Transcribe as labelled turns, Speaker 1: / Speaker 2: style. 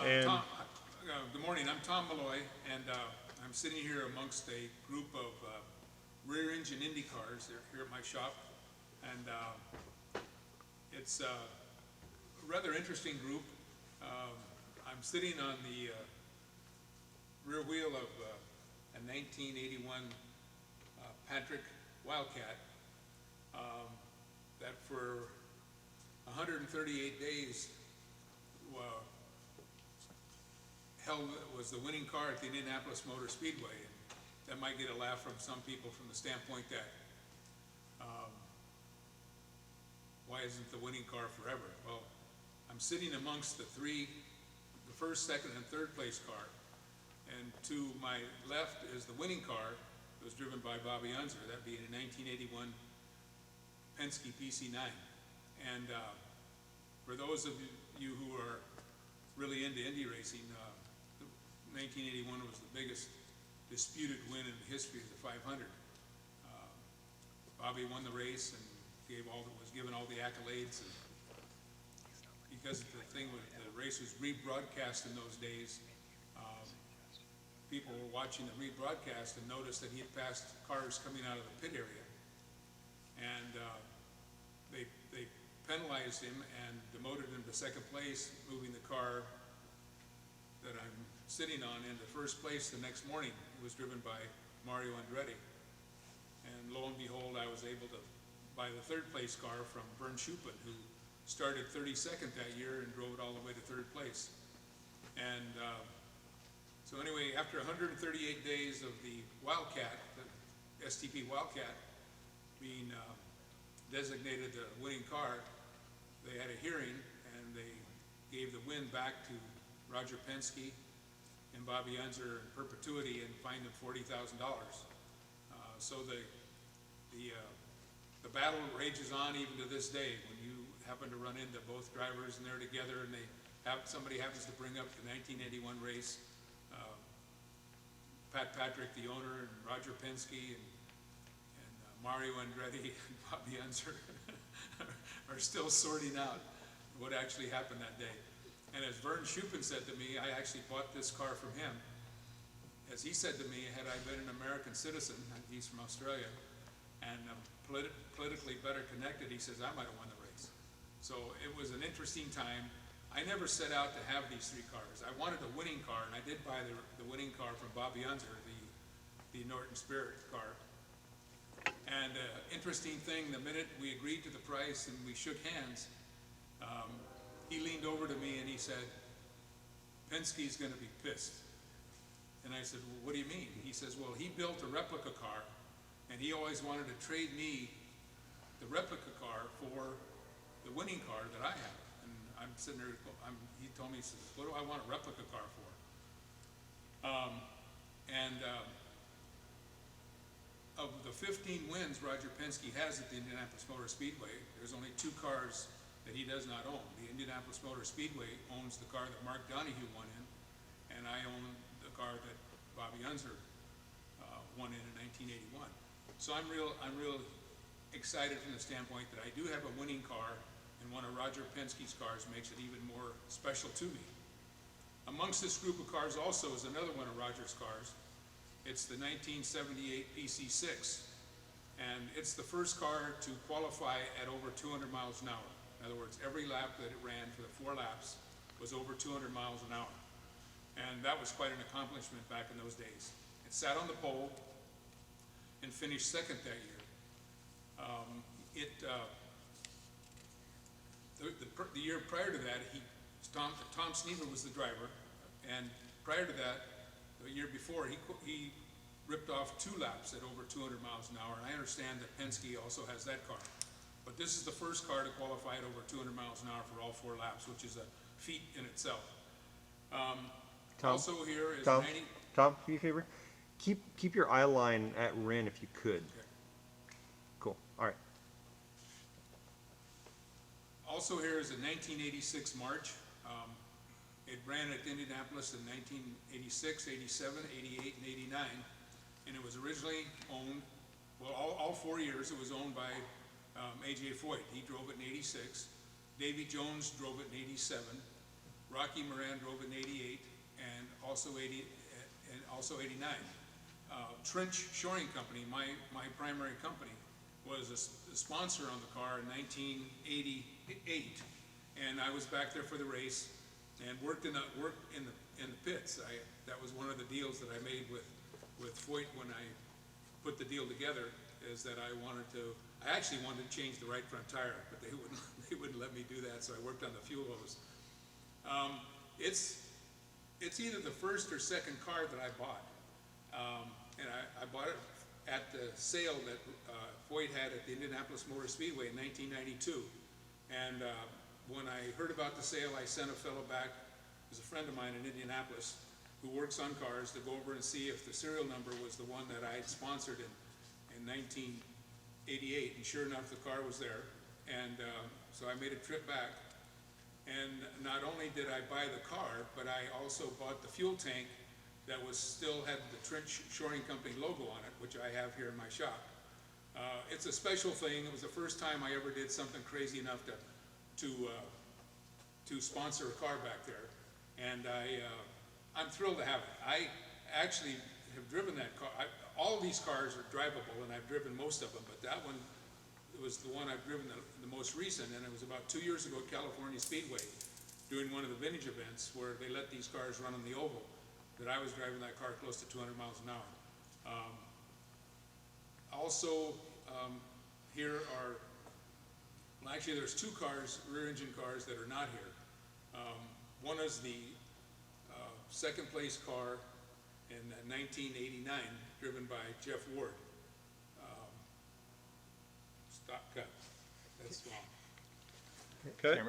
Speaker 1: Good morning. I'm Tom Malloy, and I'm sitting here amongst a group of rear-engine Indy cars. They're here at my shop, and it's a rather interesting group. I'm sitting on the rear wheel of a 1981 Patrick Wildcat that for 138 days was the winning car at the Indianapolis Motor Speedway. And that might get a laugh from some people from the standpoint that why isn't the winning car forever? Well, I'm sitting amongst the first, second, and third place car. And to my left is the winning car that was driven by Bobby Unser, that being a 1981 Penske PC9. And for those of you who are really into Indy racing, 1981 was the biggest disputed win in the history of the 500. Bobby won the race and was given all the accolades. And because the race was rebroadcast in those days, people were watching the rebroadcast and noticed that he had passed cars coming out of the pit area. And they penalized him and demoted him to second place, moving the car that I'm sitting on into first place the next morning. It was driven by Mario Andretti. And lo and behold, I was able to buy the third place car from Vern Schuppan, who started 32nd that year and drove it all the way to third place. And so anyway, after 138 days of the Wildcat, the STP Wildcat, being designated the winning car, they had a hearing and they gave the win back to Roger Penske and Bobby Unser in perpetuity and fined them $40,000. So the battle rages on even to this day. When you happen to run into both drivers and they're together and somebody happens to bring up the 1981 race, Pat Patrick, the owner, and Roger Penske and Mario Andretti and Bobby Unser are still sorting out what actually happened that day. And as Vern Schuppan said to me, I actually bought this car from him. As he said to me, had I been an American citizen, he's from Australia, and politically better connected, he says, I might have won the race. So it was an interesting time. I never set out to have these three cars. I wanted a winning car, and I did buy the winning car from Bobby Unser, the Norton Spirit car. And interesting thing, the minute we agreed to the price and we shook hands, he leaned over to me and he said, Penske's going to be pissed. And I said, well, what do you mean? He says, well, he built a replica car and he always wanted to trade me the replica car for the winning car that I have. And I'm sitting there, he told me, he says, what do I want a replica car for? Of the 15 wins Roger Penske has at the Indianapolis Motor Speedway, there's only two cars that he does not own. The Indianapolis Motor Speedway owns the car that Mark Donohue won in, and I own the car that Bobby Unser won in 1981. So I'm real excited from the standpoint that I do have a winning car, and one of Roger Penske's cars makes it even more special to me. Amongst this group of cars also is another one of Roger's cars. It's the 1978 PC6, and it's the first car to qualify at over 200 miles an hour. In other words, every lap that it ran for the 4 laps was over 200 miles an hour. And that was quite an accomplishment back in those days. It sat on the pole and finished second that year. The year prior to that, Tom Sneaver was the driver, and prior to that, the year before, he ripped off 2 laps at over 200 miles an hour. And I understand that Penske also has that car. But this is the first car to qualify at over 200 miles an hour for all 4 laps, which is a feat in itself. Also here is
Speaker 2: Tom, do me a favor. Keep your eye line at Ren if you could.
Speaker 1: Okay.
Speaker 2: Cool. All right.
Speaker 1: Also here is a 1986 March. It ran at Indianapolis in 1986, 87, 88, and 89. And it was originally owned, well, all 4 years it was owned by A.J. Foyt. He drove it in 86. Davy Jones drove it in 87. Rocky Moran drove in '88 and also and also '89. Trench Shoring Company, my primary company, was a sponsor on the car in 1988, and I was back there for the race and worked in the pits. That was one of the deals that I made with Foyt when I put the deal together, is that I actually wanted to change the right front tire, but they wouldn't let me do that, so I worked on the fuel hose. It's either the first or second car that I bought, and I bought it at the sale that Foyt had at the Indianapolis Motor Speedway in 1992. And when I heard about the sale, I sent a fellow back, who's a friend of mine in Indianapolis, who works on cars, to go over and see if the serial number was the one that I had sponsored in 1988. And sure enough, the car was there. And so I made a trip back. And not only did I buy the car, but I also bought the fuel tank that still had the Trench Shoring Company logo on it, which I have here in my shop. It's a special thing. It was the first time I ever did something crazy enough to sponsor a car back there, and I'm thrilled to have it. I actually have driven that car. All of these cars are drivable, and I've driven most of them, but that one was the one I've driven the most recent, and it was about 2 years ago at California Speedway, doing one of the vintage events where they let these cars run on the oval, that I was driving that car close to 200 miles an hour. Also, here are, well, actually there's two cars, rear engine cars, that are not here. One is the second place car in 1989, driven by Jeff Ward. Stop cut. That's wrong.
Speaker 2: Okay.